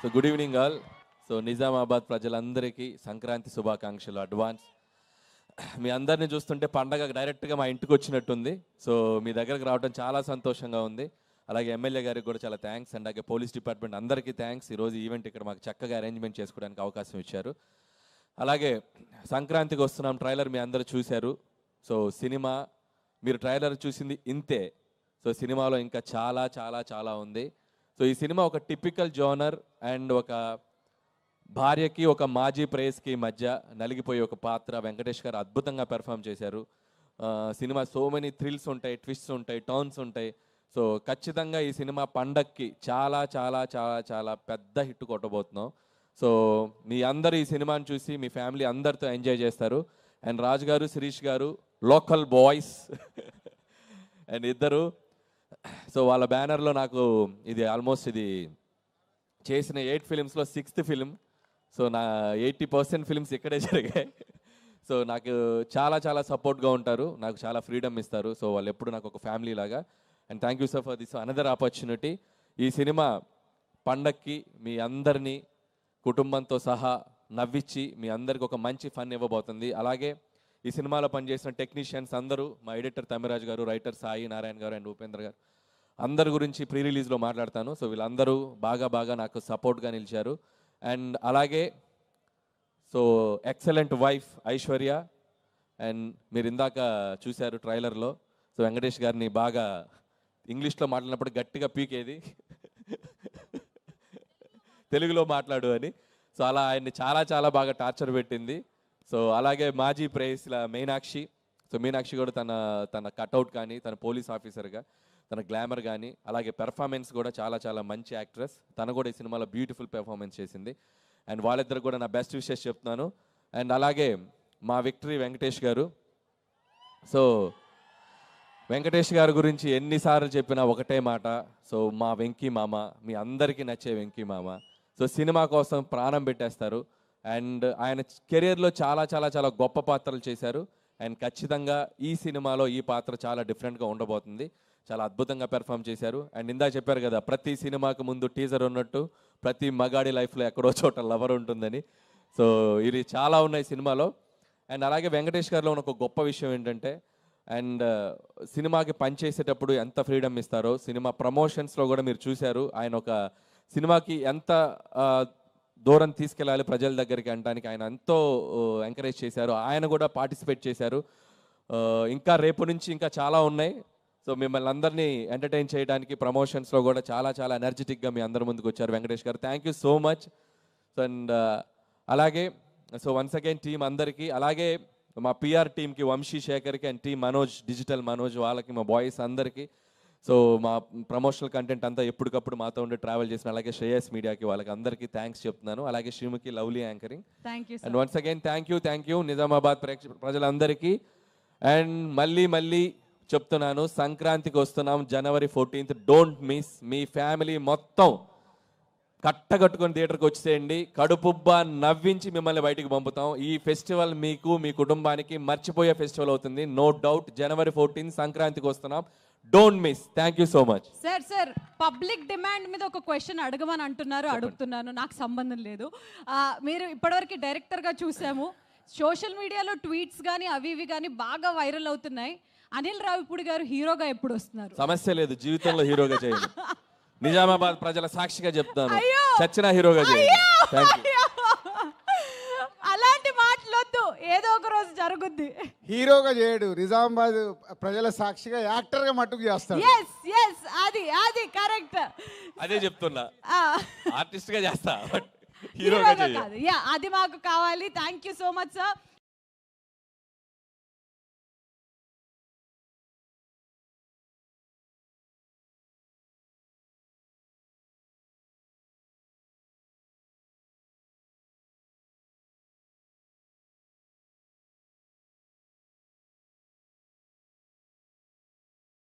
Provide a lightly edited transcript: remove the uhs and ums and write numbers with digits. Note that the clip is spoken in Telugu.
So good evening all. So Nizamabad ప్రజలందరికీ సంక్రాంతి శుభాకాంక్షలు అడ్వాన్స్. మీ అందరిని చూస్తుంటే పండగ డైరెక్ట్గా మా ఇంటికి వచ్చినట్టుంది. సో మీ దగ్గరకు రావడం చాలా సంతోషంగా ఉంది. అలాగే ఎమ్మెల్యే గారికి కూడా చాలా థ్యాంక్స్ అండ్ అలాగే పోలీస్ డిపార్ట్మెంట్ అందరికీ థ్యాంక్స్. ఈరోజు ఈవెంట్ ఇక్కడ మాకు చక్కగా అరేంజ్మెంట్ చేసుకోవడానికి అవకాశం ఇచ్చారు. అలాగే సంక్రాంతికి వస్తున్నాం ట్రైలర్ మీ అందరూ చూశారు. సో సినిమా మీరు ట్రైలర్ చూసింది ఇంతే. సో సినిమాలో ఇంకా చాలా చాలా చాలా ఉంది. సో ఈ సినిమా ఒక టిపికల్ జోనర్ అండ్ ఒక భార్యకి ఒక మాజీ ప్రేయస్కి మధ్య నలిగిపోయే ఒక పాత్ర వెంకటేష్ గారు అద్భుతంగా పెర్ఫామ్ చేశారు. సినిమా సో మెనీ థ్రిల్స్ ఉంటాయి, ట్విస్ట్స్ ఉంటాయి, టర్న్స్ ఉంటాయి. సో ఖచ్చితంగా ఈ సినిమా పండక్కి చాలా చాలా చాలా చాలా పెద్ద హిట్ కొట్టబోతున్నాం. సో మీ అందరూ ఈ సినిమాని చూసి మీ ఫ్యామిలీ అందరితో ఎంజాయ్ చేస్తారు. అండ్ రాజు గారు, శిరీష్ గారు లోకల్ బాయ్స్ అండ్ ఇద్దరు. సో వాళ్ళ బ్యానర్లో నాకు ఇది ఆల్మోస్ట్ ఇది చేసిన 8 ఫిలిమ్స్లో 6th ఫిలిం. సో నా 80% ఫిలిమ్స్ ఇక్కడే జరిగాయి. సో నాకు చాలా చాలా సపోర్ట్గా ఉంటారు, నాకు చాలా ఫ్రీడమ్ ఇస్తారు. సో వాళ్ళు ఎప్పుడు నాకు ఒక ఫ్యామిలీ లాగా. And thank you sir for this another opportunity. ఈ సినిమా పండక్కి మీ అందరినీ కుటుంబంతో సహా నవ్వించి మీ అందరికి ఒక మంచి ఫన్ ఇవ్వబోతుంది. అలాగే ఈ సినిమాలో పనిచేసిన టెక్నీషియన్స్ అందరూ, మా ఎడిటర్ తమిరాజ్ గారు, రైటర్ సాయి నారాయణ గారు అండ్ ఉపేంద్ర గారు, అందరి గురించి ప్రీ రిలీజ్లో మాట్లాడతాను. సో వీళ్ళందరూ బాగా నాకు సపోర్ట్గా నిలిచారు. అండ్ అలాగే so excellent wife Aishwarya. And మీరు ఇందాక చూశారు ట్రైలర్లో. సో వెంకటేష్ గారిని బాగా ఇంగ్లీష్లో మాట్లాడినప్పుడు గట్టిగా పీకేది తెలుగులో మాట్లాడు అని. సో అలా ఆయన్ని చాలా చాలా బాగా టార్చర్ పెట్టింది. సో అలాగే మాజీ ప్రేయస్ల మీనాక్షి. సో మీనాక్షి కూడా తన కట్అవుట్ కానీ, తన పోలీస్ ఆఫీసర్గా తన గ్లామర్ కానీ, అలాగే పెర్ఫార్మెన్స్ కూడా చాలా చాలా మంచి యాక్ట్రెస్. తను కూడా ఈ సినిమాలో బ్యూటిఫుల్ పెర్ఫార్మెన్స్ చేసింది. అండ్ వాళ్ళిద్దరు కూడా నా బెస్ట్ విషెస్ చెప్తున్నాను. అండ్ అలాగే మా విక్టరీ వెంకటేష్ గారు. సో వెంకటేష్ గారి గురించి ఎన్నిసార్లు చెప్పినా ఒకటే మాట. సో మా వెంకీ మామ, మీ అందరికీ నచ్చే వెంకీ మామ. సో సినిమా కోసం ప్రాణం పెట్టేస్తారు. అండ్ ఆయన కెరియర్లో చాలా చాలా చాలా గొప్ప పాత్రలు చేశారు. అండ్ ఖచ్చితంగా ఈ సినిమాలో ఈ పాత్ర చాలా డిఫరెంట్గా ఉండబోతుంది. చాలా అద్భుతంగా పెర్ఫామ్ చేశారు. అండ్ ఇందాక చెప్పారు కదా, ప్రతి సినిమాకు ముందు టీజర్ ఉన్నట్టు ప్రతి మగాడి లైఫ్లో ఎక్కడో చోట లవర్ ఉంటుందని. సో ఇది చాలా ఉన్నాయి సినిమాలో. అండ్ అలాగే వెంకటేష్ గారిలో ఉన్న ఒక గొప్ప విషయం ఏంటంటే, అండ్ సినిమాకి పనిచేసేటప్పుడు ఎంత ఫ్రీడమ్ ఇస్తారో, సినిమా ప్రమోషన్స్లో కూడా మీరు చూశారు. ఆయన ఒక సినిమాకి ఎంత దూరం తీసుకెళ్ళాలి ప్రజల దగ్గరికి అనడానికి ఆయన ఎంతో ఎంకరేజ్ చేశారు. ఆయన కూడా పార్టిసిపేట్ చేశారు. ఇంకా రేపు నుంచి ఇంకా చాలా ఉన్నాయి. సో మిమ్మల్ని అందరినీ ఎంటర్టైన్ చేయడానికి ప్రమోషన్స్లో కూడా చాలా చాలా ఎనర్జెటిక్గా మీ అందరి ముందుకు వచ్చారు Venkatesh garu. Thank you so much. So and అలాగే సో వన్స్ అగైన్ టీం అందరికీ, అలాగే మా పిఆర్ టీమ్కి వంశీ శేఖర్కి and team Manoj, digital Manoj, వాళ్ళకి, మా బాయ్స్ అందరికీ. సో మా ప్రమోషనల్ కంటెంట్ అంతా ఎప్పటికప్పుడు మాతో ఉండి ట్రావెల్ చేసిన అలాగే శ్రేయస్ మీడియాకి, వాళ్ళకి అందరికీ థ్యాంక్స్ చెప్తున్నాను. అలాగే Sreemukhi lovely anchoring. And once again thank you Nizamabad ప్రజలందరికీ. అండ్ మళ్ళీ చెప్తున్నాను, సంక్రాంతికి వస్తున్నాం January 14th. Don't miss. Me family మొత్తం కట్టగట్టుకొని థియేటర్కి వచ్చేయండి. కడుపుబ్బా నవ్వించి మిమ్మల్ని బయటికి పంపుతాం. ఈ ఫెస్టివల్ మీకు, మీ కుటుంబానికి మర్చిపోయే ఫెస్టివల్ అవుతుంది, నో డౌట్. January 14th సంక్రాంతికి వస్తున్నాం. Don't miss. Thank you so much. Sir public demand మీద ఒక క్వశ్చన్ అడగమని అంటున్నారు, అడుగుతున్నాను. నాకు సంబంధం లేదు. మీరు ఇప్పటివరకు డైరెక్టర్గా చూసాము, సోషల్ మీడియాలో ట్వీట్స్ కానీ అవి ఇవి కానీ బాగా వైరల్ అవుతున్నాయి. అనిల్ రావిపూడి గారు హీరోగా ఎప్పుడు వస్తున్నారు? సమస్య లేదు, జీవితంలో హీరోగా చేయండి. నిజామాబాద్ ప్రజల సాక్షిగా చెప్తాను, చచ్చిన హీరోగా చేయండి. అలాంటి మాటలొద్దు, ఏదో ఒక రోజు జరుగుద్ది. హీరోగా చేయడు, నిజామాబాద్ ప్రజల సాక్షిగా యాక్టర్గా మట్టుకు చేస్తాడు. అది కరెక్ట్. అదే చెప్తున్నా, ఆర్టిస్ట్ గా చేస్తా, హీరోగా కాదు. అది మాకు కావాలి. Thank you so much sir.